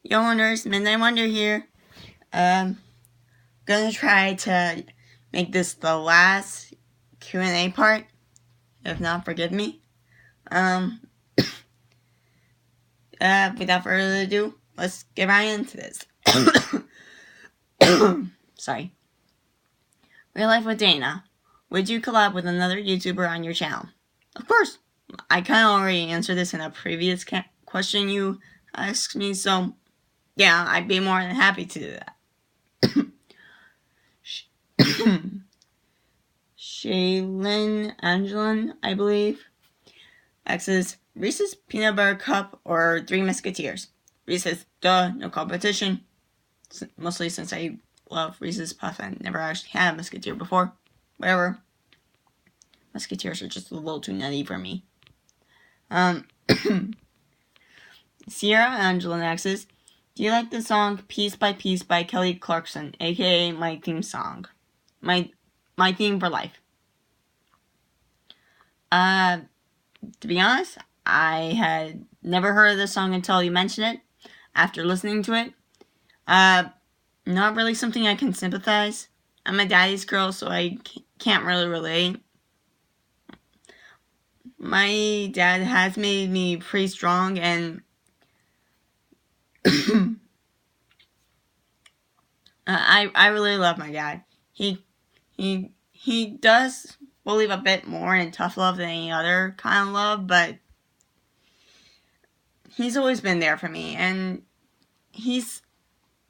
Yo Wonders, Midnight Wonder here. Gonna try to make this the last Q&A part. If not, forgive me. Without further ado, let's get right into this. Sorry. Real Life with Dana. Would you collab with another YouTuber on your channel? Of course. I kind of already answered this in a previous question you asked me, so yeah, I'd be more than happy to do that. Shaylin Angelin, I believe, asks Reese's Peanut Butter Cup or Three Musketeers? Reese's, duh, no competition. Mostly since I love Reese's Puff and never actually had a Musketeer before. Whatever. Musketeers are just a little too nutty for me. Sierra Angelin asks, do you like the song Piece by Piece by Kelly Clarkson, aka my theme song? My theme for life. To be honest, I had never heard of this song until you mentioned it. After listening to it, not really something I can sympathize. I'm a daddy's girl, so I can't really relate. My dad has made me pretty strong, and I really love my dad. He does believe a bit more in tough love than any other kind of love, but he's always been there for me, and he's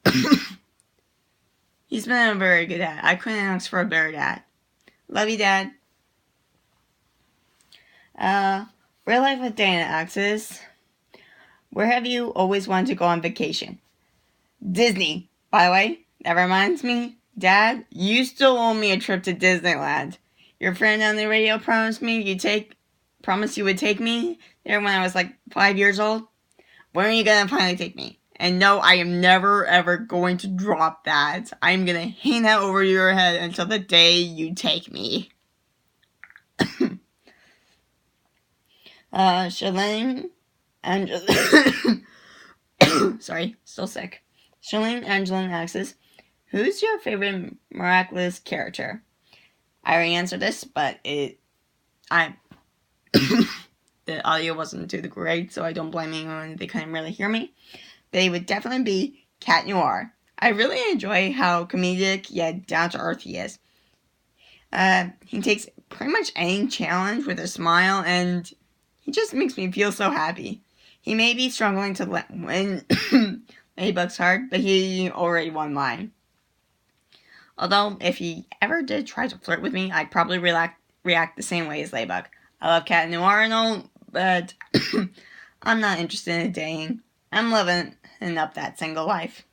been a very good dad. I couldn't ask for a better dad. Love you, Dad. Real Life with Dana asks, where have you always wanted to go on vacation? Disney. By the way, that reminds me, Dad, you still owe me a trip to Disneyland. Your friend on the radio promised you would take me there when I was like 5 years old. When are you gonna finally take me? And no, I am never ever going to drop that. I'm gonna hang that over your head until the day you take me. Shalane Angelin. Sorry, still sick. Shalane Angelin asks, who's your favorite Miraculous character? I already answered this, but the audio wasn't too great, so I don't blame anyone. They couldn't really hear me. They would definitely be Cat Noir. I really enjoy how comedic yet down to earth he is. He takes pretty much any challenge with a smile, and he just makes me feel so happy. He may be struggling to win Ladybug's heart, but he already won mine. Although, if he ever did try to flirt with me, I'd probably react the same way as Ladybug. I love Cat Noir and all, but I'm not interested in dating. I'm living up that single life.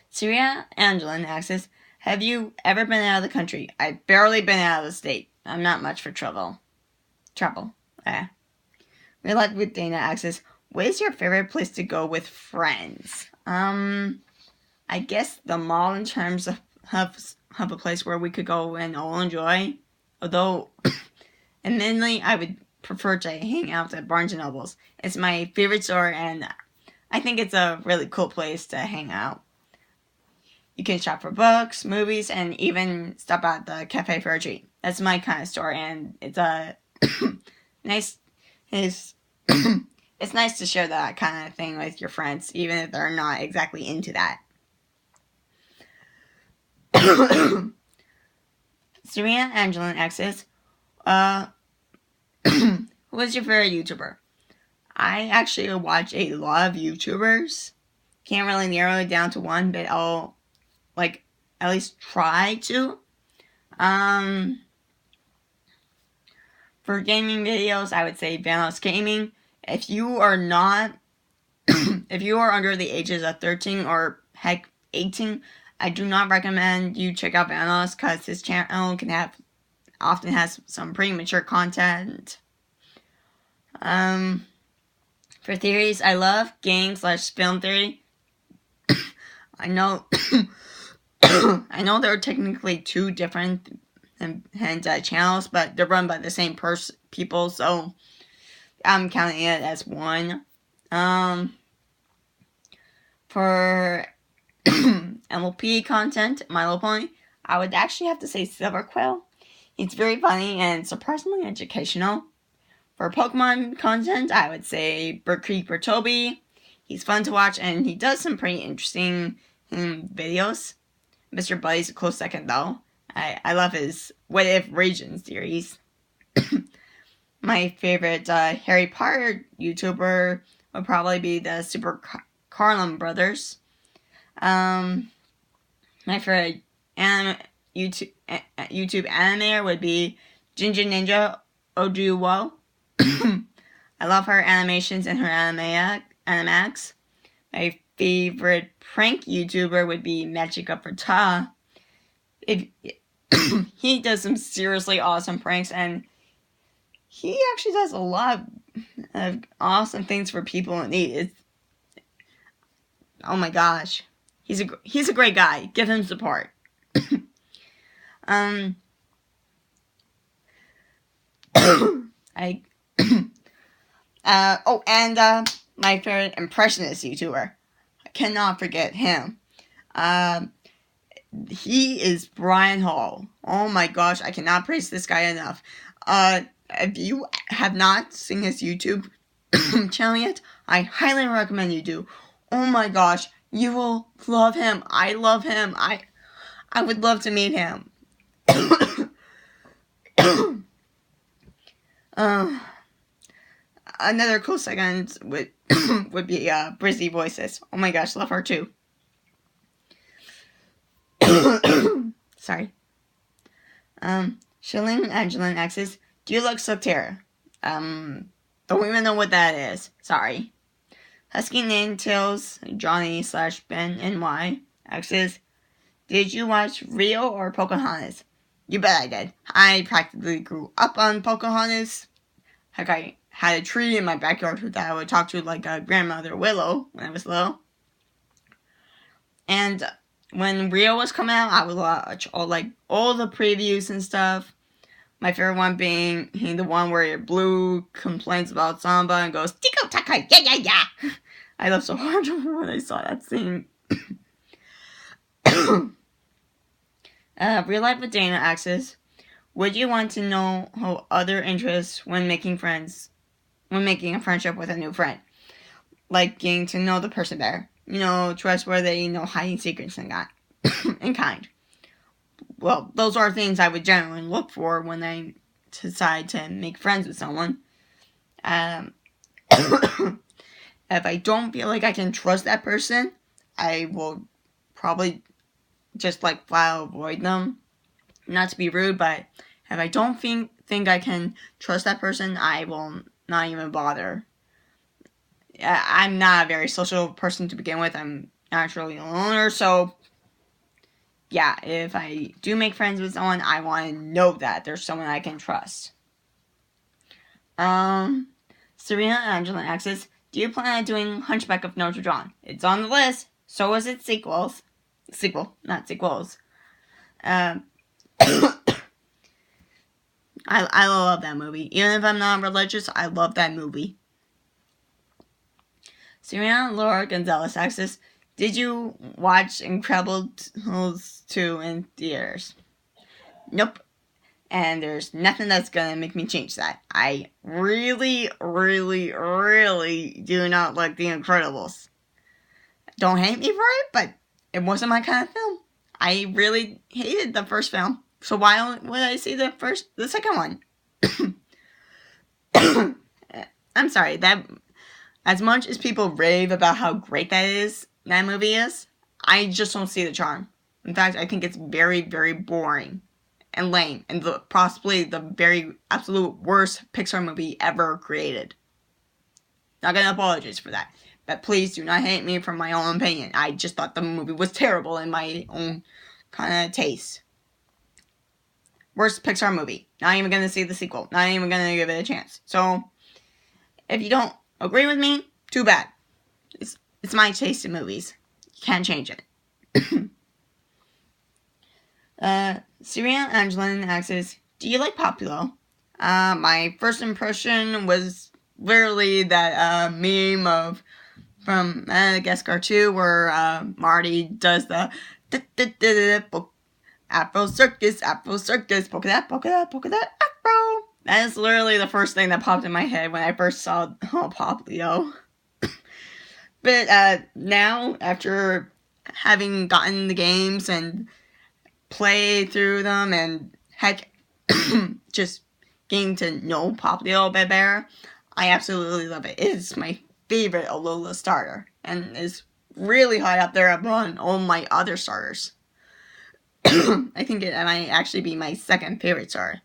Syria Angelin asks, have you ever been out of the country? I've barely been out of the state. I'm not much for trouble. Real Life with Dana asks, what is your favorite place to go with friends? I guess the mall in terms of a place where we could go and all enjoy. Although, admittedly, I would prefer to hang out at Barnes & Noble's. It's my favorite store, and I think it's a really cool place to hang out. You can shop for books, movies, and even stop at the cafe for a treat. That's my kind of store, and it's a nice. It's nice to share that kind of thing with your friends, even if they're not exactly into that. Serena Angelin asks, who is your favorite YouTuber? I actually watch a lot of YouTubers. Can't really narrow it down to one, but I'll at least try to. For gaming videos, I would say Vanos Gaming. If you are not, if you are under the ages of 13 or heck 18, I do not recommend you check out Vanos because his channel often has some pretty mature content. For theories, I love game/film theory. I know there are technically two different channels, but they're run by the same people, so I'm counting it as one. For MLP content, My Little Pony, I would actually have to say Silver Quill. He's very funny and surprisingly educational. For Pokemon content, I would say Burkeeper Toby. He's fun to watch and he does some pretty interesting videos. Mr. Buddy's a close second though. I love his What If Region series. My favorite Harry Potter YouTuber would probably be the Super Carlin Brothers. My favorite YouTube animator would be Ginger Ninja Oduwo. I love her animations and her animax. My favorite prank YouTuber would be Magic Up for Ta. He does some seriously awesome pranks, and he actually does a lot of awesome things for people in need. Oh my gosh, he's a great guy. Give him support. My favorite impressionist YouTuber. I cannot forget him. He is Brian Hall. Oh my gosh, I cannot praise this guy enough. If you have not seen his YouTube channel yet, I highly recommend you do. Oh my gosh, you will love him. I love him. I would love to meet him. Another cool second would be Brizzy Voices. Oh my gosh, love her too. Sorry. Shilling Angela Nexus. Do you like Subterra? Don't even know what that is. Sorry. Husky Name Tails Johnny/Ben NY X's. Did you watch Rio or Pocahontas? You bet I did. I practically grew up on Pocahontas. Heck, I had a tree in my backyard that I would talk to like a grandmother Willow when I was little. And when Rio was coming out, I would watch all the previews and stuff. My favorite one being the one where Blue complains about Samba and goes, Tico Takai, yeah. I laughed so hard when I saw that scene. Real life with Dana asks, would you want to know how other interests when making a friendship with a new friend? Like getting to know the person better. Trustworthy, hiding secrets and that. And kind. Well, those are things I would generally look for when I decide to make friends with someone. If I don't feel like I can trust that person, I will probably just flat out avoid them. Not to be rude, but if I don't think I can trust that person, I will not even bother. I'm not a very social person to begin with. I'm naturally a loner, so yeah, if I do make friends with someone, I want to know that there's someone I can trust. Serena Angela asks, do you plan on doing Hunchback of Notre Dame? It's on the list. So is its sequels. Sequel, not sequels. I love that movie. Even if I'm not religious, I love that movie. Serena Laura Gonzalez asks, did you watch Incredibles 2 in theaters? Nope. And there's nothing that's gonna make me change that. I really, really, really do not like The Incredibles. Don't hate me for it, but it wasn't my kind of film. I really hated the first film. So why would I see the second one? I'm sorry, that as much as people rave about how great that movie is, I just don't see the charm. In fact, I think it's very, very boring and lame, and possibly the very absolute worst Pixar movie ever created. Not gonna apologize for that, but please do not hate me for my own opinion. I just thought the movie was terrible in my own kind of taste. Worst Pixar movie. Not even gonna see the sequel. Not even gonna give it a chance. So, if you don't agree with me, too bad. It's my taste in movies. You can't change it. Serena Angelin asks, do you like Populo? My first impression was literally that meme of from Madagascar 2, where Marty does the Afro Circus, polka dot, Afro. That is literally the first thing that popped in my head when I first saw Pop Leo. But now, after having gotten the games and played through them and heck, just getting to know Pop Leo a bit better, I absolutely love it. It is my favorite Alola starter and is really high up there among all my other starters. I think it might actually be my second favorite starter.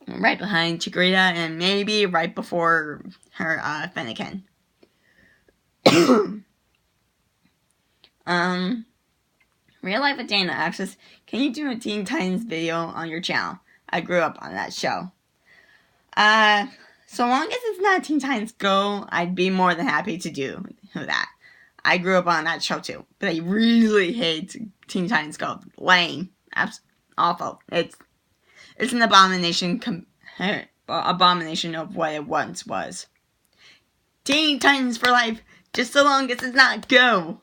Right behind Chikorita and maybe right before her Fennekin. Real Life with Dana asks, can you do a Teen Titans video on your channel? I grew up on that show. So long as it's not Teen Titans Go, I'd be more than happy to do that. I grew up on that show too, but I really hate Teen Titans Go. Lame. Awful. It's an abomination of what it once was. Teen Titans for life, just so long as it's not Go.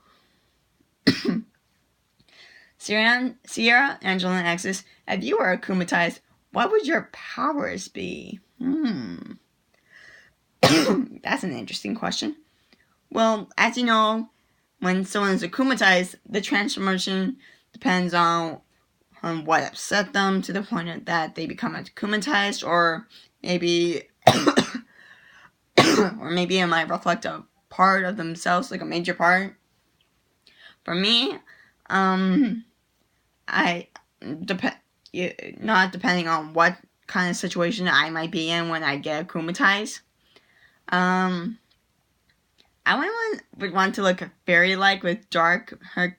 Sierra Angela Nexus, if you were akumatized, what would your powers be? That's an interesting question. Well, as you know, when someone is akumatized, the transformation depends on what upset them to the point that they become akumatized, or maybe it might reflect a part of themselves, like a major part. For me, not depending on what kind of situation I might be in when I get akumatized. I would want to look fairy-like with dark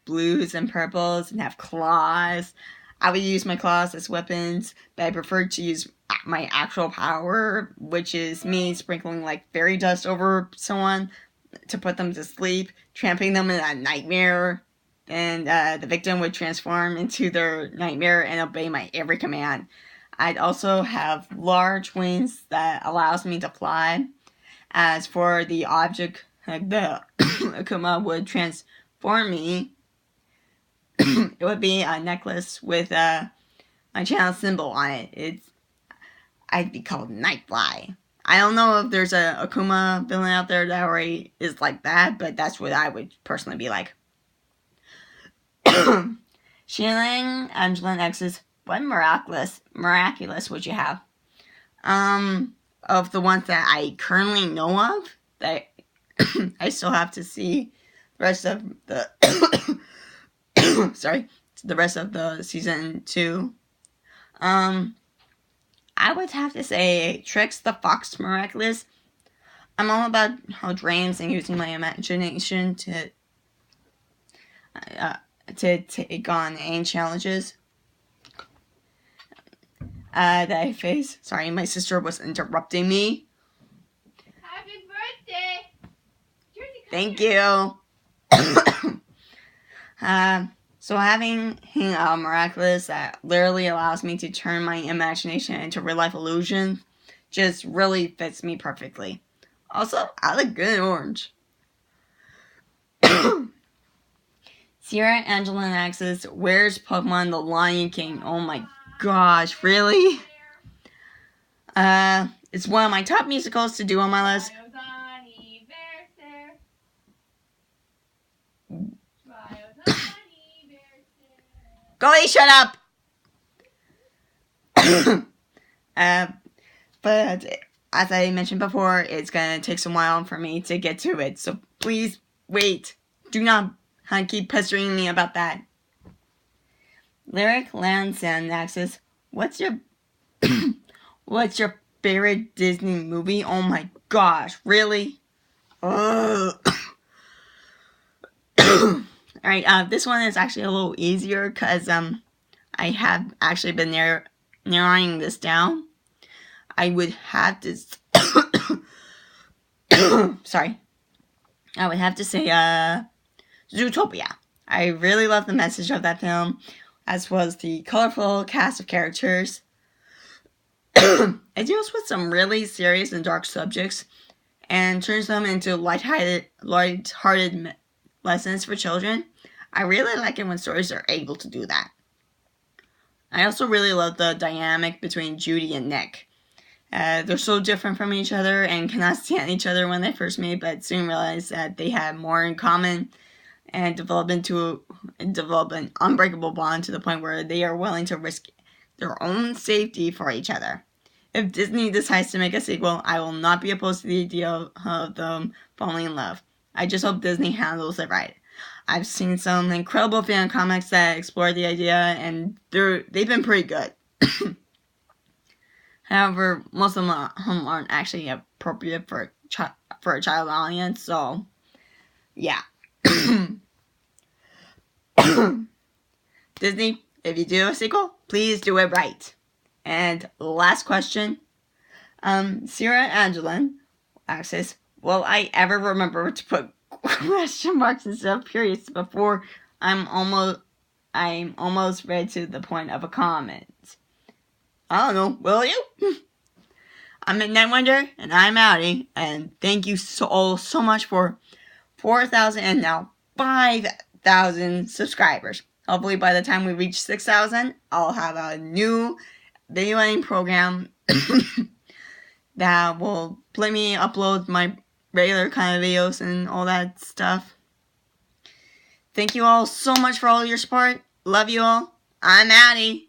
blues and purples and have claws. I would use my claws as weapons, but I prefer to use my actual power, which is me sprinkling like fairy dust over someone to put them to sleep, trapping them in a nightmare, and the victim would transform into their nightmare and obey my every command. I'd also have large wings that allows me to fly. As for the object, the Akuma would transform me, it would be a necklace with my channel symbol on it. I'd be called Knightfly. I don't know if there's a Akuma villain out there that already is like that, but that's what I would personally be like. Shieling Angela Nexus, what miraculous would you have? Of the ones that I currently know of, that I still have to see the rest of the the rest of the season 2. I would have to say Trix the Fox Miraculous. I'm all about how dreams and using my imagination to take on any challenges that I face. Sorry, my sister was interrupting me. Happy birthday! Thank you. So having Miraculous that literally allows me to turn my imagination into real life illusion just really fits me perfectly. Also, I look good in orange. Sierra Angela Nexus, where's Pokemon the Lion King? Oh my gosh, really? It's one of my top musicals to do on my list. Golly, shut up! But as I mentioned before, it's gonna take some while for me to get to it, so please wait. Do not keep pestering me about that. Lyric Land Sand Nexus, what's your favorite Disney movie? Oh my gosh, really? Alright, this one is actually a little easier because I have actually been narrowing this down. I would have to I would have to say Zootopia. I really love the message of that film, as was the colorful cast of characters. It deals with some really serious and dark subjects, and turns them into lighthearted lessons for children. I really like it when stories are able to do that. I also really love the dynamic between Judy and Nick. They're so different from each other and cannot stand each other when they first meet, but soon realize that they have more in common and develop an unbreakable bond to the point where they are willing to risk their own safety for each other. If Disney decides to make a sequel, I will not be opposed to the idea of them falling in love. I just hope Disney handles it right. I've seen some incredible fan comics that explore the idea, and they've been pretty good. However, most of them aren't actually appropriate for a child audience, so yeah. Disney, if you do a sequel, please do it right. And last question. Sarah Angelin asks, will I ever remember to put question marks instead of periods before I'm almost read to the point of a comment? I don't know, will you? I'm Midnight Wonder, and I'm outie, and thank you so much for 4,000 and now 5,000 subscribers. Hopefully by the time we reach 6,000, I'll have a new video editing program that will let me upload my regular kind of videos and all that stuff. Thank you all so much for all your support. Love you all. I'm outie.